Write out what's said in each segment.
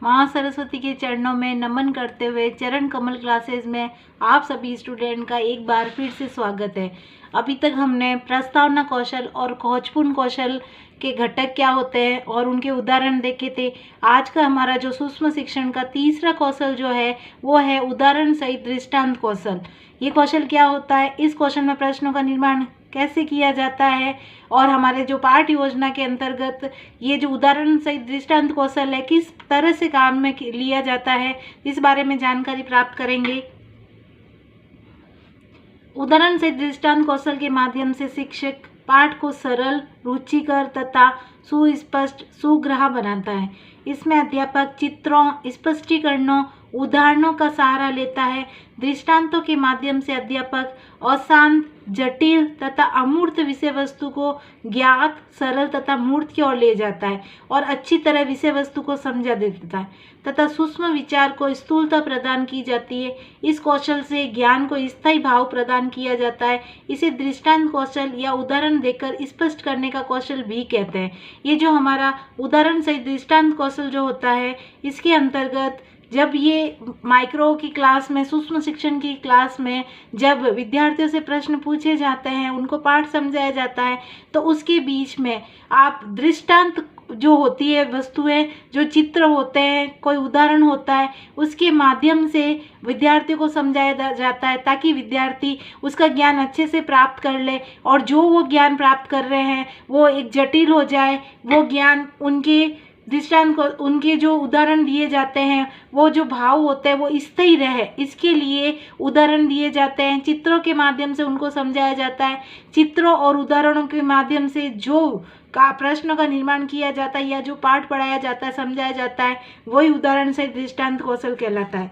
माँ सरस्वती के चरणों में नमन करते हुए चरण कमल क्लासेस में आप सभी स्टूडेंट का एक बार फिर से स्वागत है। अभी तक हमने प्रस्तावना कौशल और खोजपूर्ण कौशल के घटक क्या होते हैं और उनके उदाहरण देखे थे। आज का हमारा जो सूक्ष्म शिक्षण का तीसरा कौशल जो है वो है उदाहरण सहित दृष्टांत कौशल। ये कौशल क्या होता है, इस कौशल में प्रश्नों का निर्माण कैसे किया जाता है और हमारे जो पाठ योजना के अंतर्गत ये जो उदाहरण सहित दृष्टांत कौशल है किस तरह से काम में लिया जाता है, इस बारे में जानकारी प्राप्त करेंगे। उदाहरण सहित दृष्टांत कौशल के माध्यम से शिक्षक पाठ को सरल, रुचिकर तथा सुस्पष्ट, सुग्राह्य बनाता है। इसमें अध्यापक चित्रों, स्पष्टीकरणों, उदाहरणों का सहारा लेता है। दृष्टांतों के माध्यम से अध्यापक अशांत, जटिल तथा अमूर्त विषय वस्तु को ज्ञात, सरल तथा मूर्त की ओर ले जाता है और अच्छी तरह विषय वस्तु को समझा देता है तथा सूक्ष्म विचार को स्थूलता प्रदान की जाती है। इस कौशल से ज्ञान को स्थायी भाव प्रदान किया जाता है। इसे दृष्टांत कौशल या उदाहरण देकर स्पष्ट करने का कौशल भी कहते हैं। ये जो हमारा उदाहरण सहित दृष्टांत कौशल जो होता है, इसके अंतर्गत जब ये माइक्रो की क्लास में, सूक्ष्म शिक्षण की क्लास में जब विद्यार्थियों से प्रश्न पूछे जाते हैं, उनको पाठ समझाया जाता है, तो उसके बीच में आप दृष्टांत जो होती है वस्तुएं, जो चित्र होते हैं, कोई उदाहरण होता है, उसके माध्यम से विद्यार्थियों को समझाया जाता है ताकि विद्यार्थी उसका ज्ञान अच्छे से प्राप्त कर ले और जो वो ज्ञान प्राप्त कर रहे हैं वो एक जटिल हो जाए, वो ज्ञान उनके दृष्टांत को, उनके जो उदाहरण दिए जाते हैं वो जो भाव होते हैं वो स्थायी रहे, इसके लिए उदाहरण दिए जाते हैं। चित्रों के माध्यम से उनको समझाया जाता है। चित्रों और उदाहरणों के माध्यम से जो प्रश्नों का निर्माण किया जाता है या जो पाठ पढ़ाया जाता है, समझाया जाता है, वही उदाहरण से दृष्टांत कौशल कहलाता है।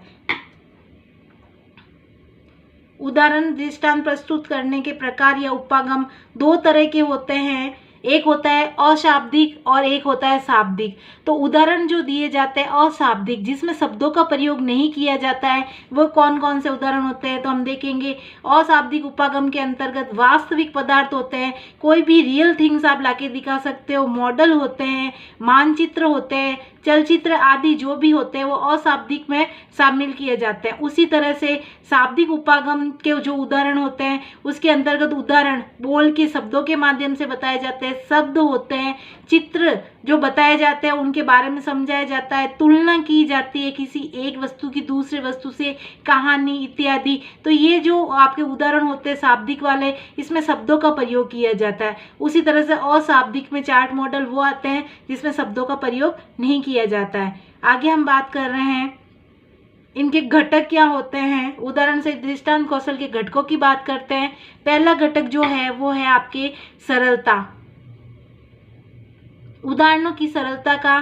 उदाहरण दृष्टांत प्रस्तुत करने के प्रकार या उपागम दो तरह के होते हैं। एक होता है अशाब्दिक और एक होता है शाब्दिक। तो उदाहरण जो दिए जाते हैं अशाब्दिक, जिसमें शब्दों का प्रयोग नहीं किया जाता है, वो कौन कौन से उदाहरण होते हैं तो हम देखेंगे। अशाब्दिक उपागम के अंतर्गत वास्तविक पदार्थ होते हैं, कोई भी रियल थिंग्स आप लाके दिखा सकते हो, मॉडल होते हैं, मानचित्र होते हैं, चलचित्र आदि जो भी होते हैं वो अशाब्दिक में शामिल किए जाते हैं। उसी तरह से शाब्दिक उपागम के जो उदाहरण होते हैं उसके अंतर्गत उदाहरण बोल के शब्दों के माध्यम से बताए जाते हैं, शब्द होते हैं, चित्र जो बताए जाते हैं उनके बारे में समझाया जाता है, तुलना की जाती है किसी एक वस्तु की दूसरे वस्तु से, कहानी इत्यादि। तो ये जो आपके उदाहरण होते हैं शाब्दिक वाले, इसमें शब्दों का प्रयोग किया जाता है। उसी तरह से अशाब्दिक में चार्ट मॉडल वो आते हैं जिसमें शब्दों का प्रयोग नहीं किया जाता है। आगे हम बात कर रहे हैं इनके घटक क्या होते हैं। उदाहरण से दृष्टांत कौशल के घटकों की बात करते हैं। पहला घटक जो है वो है आपके सरलता। उदाहरणों की सरलता का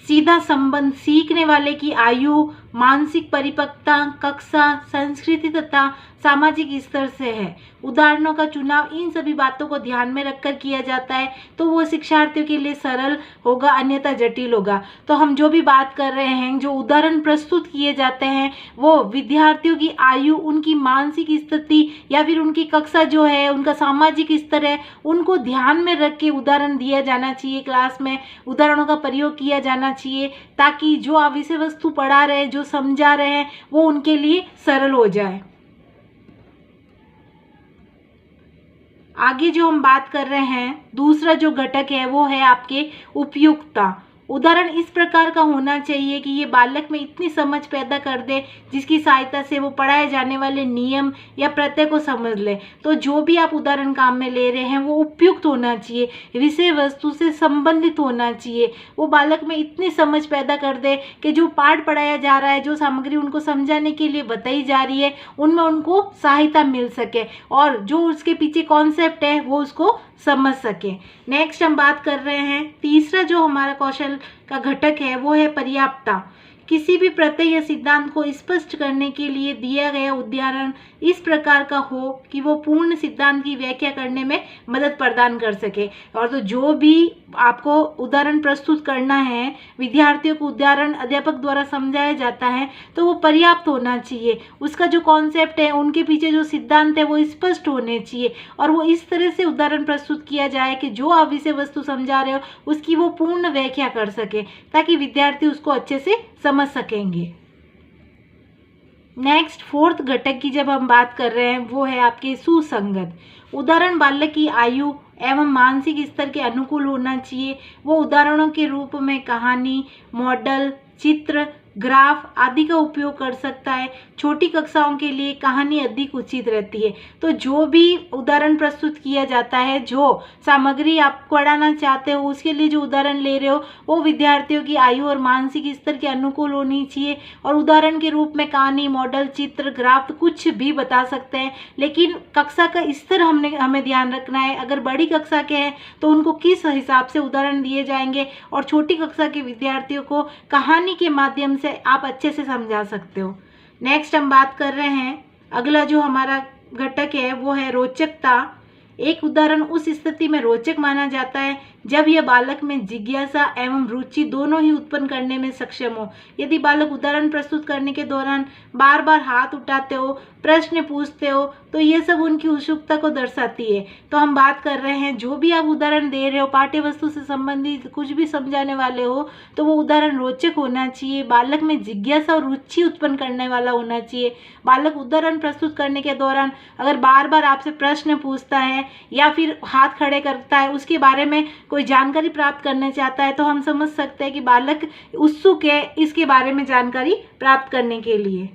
सीधा संबंध सीखने वाले की आयु, मानसिक परिपक्वता, कक्षा, संस्कृति तथा सामाजिक स्तर से है। उदाहरणों का चुनाव इन सभी बातों को ध्यान में रखकर किया जाता है तो वो शिक्षार्थियों के लिए सरल होगा, अन्यथा जटिल होगा। तो हम जो भी बात कर रहे हैं, जो उदाहरण प्रस्तुत किए जाते हैं वो विद्यार्थियों की आयु, उनकी मानसिक स्थिति या फिर उनकी कक्षा जो है, उनका सामाजिक स्तर है, उनको ध्यान में रख के उदाहरण दिया जाना चाहिए। क्लास में उदाहरणों का प्रयोग किया जाना चाहिए ताकि जो आप विषय वस्तु पढ़ा रहे हैं, जो समझा रहे हैं, वो उनके लिए सरल हो जाए। आगे जो हम बात कर रहे हैं, दूसरा जो घटक है वो है आपके उपयुक्तता। उदाहरण इस प्रकार का होना चाहिए कि ये बालक में इतनी समझ पैदा कर दे जिसकी सहायता से वो पढ़ाए जाने वाले नियम या प्रत्यय को समझ ले। तो जो भी आप उदाहरण काम में ले रहे हैं वो उपयुक्त होना चाहिए, विषय वस्तु से संबंधित होना चाहिए। वो बालक में इतनी समझ पैदा कर दे कि जो पाठ पढ़ाया जा रहा है, जो सामग्री उनको समझाने के लिए बताई जा रही है, उनमें उनको सहायता मिल सके और जो उसके पीछे कॉन्सेप्ट है वो उसको समझ सके। नेक्स्ट हम बात कर रहे हैं, तीसरा जो हमारा कौशल का घटक है वो है पर्याप्तता। किसी भी प्रत्यय या सिद्धांत को स्पष्ट करने के लिए दिया गया उदाहरण इस प्रकार का हो कि वो पूर्ण सिद्धांत की व्याख्या करने में मदद प्रदान कर सके। और तो जो भी आपको उदाहरण प्रस्तुत करना है, विद्यार्थियों को उदाहरण अध्यापक द्वारा समझाया जाता है, तो वो पर्याप्त होना चाहिए। उसका जो कॉन्सेप्ट है, उनके पीछे जो सिद्धांत है वो स्पष्ट होने चाहिए और वो इस तरह से उदाहरण प्रस्तुत किया जाए कि जो आप विषय वस्तु समझा रहे हो उसकी वो पूर्ण व्याख्या कर सके, ताकि विद्यार्थी उसको अच्छे से समझ सकेंगे। नेक्स्ट फोर्थ घटक की जब हम बात कर रहे हैं वो है आपके सुसंगत। उदाहरण बालक की आयु एवं मानसिक स्तर के अनुकूल होना चाहिए। वो उदाहरणों के रूप में कहानी, मॉडल, चित्र, ग्राफ आदि का उपयोग कर सकता है। छोटी कक्षाओं के लिए कहानी अधिक उचित रहती है। तो जो भी उदाहरण प्रस्तुत किया जाता है, जो सामग्री आप पढ़ाना चाहते हो, उसके लिए जो उदाहरण ले रहे हो वो विद्यार्थियों की आयु और मानसिक स्तर के अनुकूल होनी चाहिए। और उदाहरण के रूप में कहानी, मॉडल, चित्र, ग्राफ कुछ भी बता सकते हैं, लेकिन कक्षा का स्तर हमें ध्यान रखना है। अगर बड़ी कक्षा के हैं तो उनको किस हिसाब से उदाहरण दिए जाएंगे, और छोटी कक्षा के विद्यार्थियों को कहानी के माध्यम से आप अच्छे से समझा सकते हो। नेक्स्ट हम बात कर रहे हैं, अगला जो हमारा घटक है वो है रोचकता। एक उदाहरण उस स्थिति में रोचक माना जाता है जब यह बालक में जिज्ञासा एवं रुचि दोनों ही उत्पन्न करने में सक्षम हो। यदि बालक उदाहरण प्रस्तुत करने के दौरान बार बार हाथ उठाते हो, प्रश्न पूछते हो, तो ये सब उनकी उत्सुकता को दर्शाती है। तो हम बात कर रहे हैं, जो भी आप उदाहरण दे रहे हो, पाठ्य वस्तु से संबंधित कुछ भी समझाने वाले हो, तो वो उदाहरण रोचक होना चाहिए, बालक में जिज्ञासा और रुचि उत्पन्न करने वाला होना चाहिए। बालक उदाहरण प्रस्तुत करने के दौरान अगर बार बार आपसे प्रश्न पूछता है या फिर हाथ खड़े करता है, उसके बारे में कोई जानकारी प्राप्त करना चाहता है, तो हम समझ सकते हैं कि बालक उत्सुक है इसके बारे में जानकारी प्राप्त करने के लिए।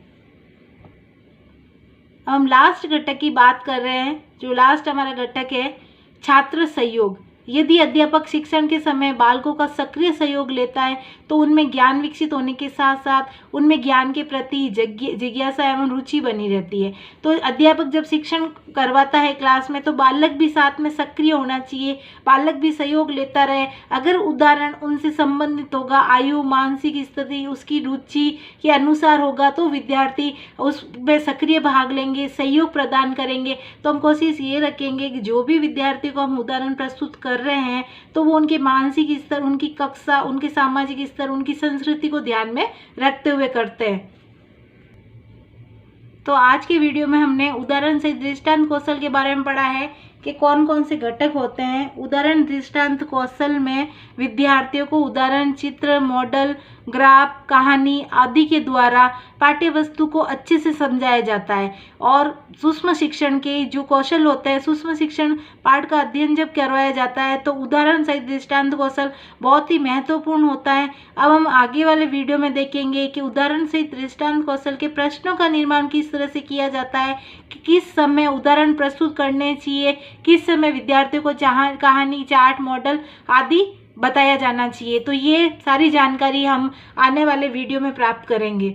हम लास्ट घटक की बात कर रहे हैं। जो लास्ट हमारा घटक है, छात्र सहयोग। यदि अध्यापक शिक्षण के समय बालकों का सक्रिय सहयोग लेता है तो उनमें ज्ञान विकसित होने के साथ साथ उनमें ज्ञान के प्रति जिज्ञासा एवं रुचि बनी रहती है। तो अध्यापक जब शिक्षण करवाता है क्लास में, तो बालक भी साथ में सक्रिय होना चाहिए, बालक भी सहयोग लेता रहे। अगर उदाहरण उनसे संबंधित होगा, आयु, मानसिक स्थिति, उसकी रुचि के अनुसार होगा, तो विद्यार्थी उसमें सक्रिय भाग लेंगे, सहयोग प्रदान करेंगे। तो हम कोशिश ये रखेंगे कि जो भी विद्यार्थी को हम उदाहरण प्रस्तुत कर रहे हैं, तो वो उनके मानसिक स्तर, उनकी कक्षा, उनके सामाजिक स्तर, उनकी संस्कृति को ध्यान में रखते हुए करते हैं। तो आज के वीडियो में हमने उदाहरण से दृष्टांत कौशल के बारे में पढ़ा है कि कौन कौन से घटक होते हैं। उदाहरण दृष्टांत कौशल में विद्यार्थियों को उदाहरण, चित्र, मॉडल, ग्राफ, कहानी आदि के द्वारा पाठ्य वस्तु को अच्छे से समझाया जाता है। और सूक्ष्म शिक्षण के जो कौशल होते हैं, सूक्ष्म शिक्षण पाठ का अध्ययन जब करवाया जाता है, तो उदाहरण सहित दृष्टांत कौशल बहुत ही महत्वपूर्ण होता है। अब हम आगे वाले वीडियो में देखेंगे कि उदाहरण सहित दृष्टांत कौशल के प्रश्नों का निर्माण किस तरह से किया जाता है, कि किस समय उदाहरण प्रस्तुत करने चाहिए, किस समय विद्यार्थियों को कहानी, चार्ट, मॉडल आदि बताया जाना चाहिए। तो ये सारी जानकारी हम आने वाले वीडियो में प्राप्त करेंगे।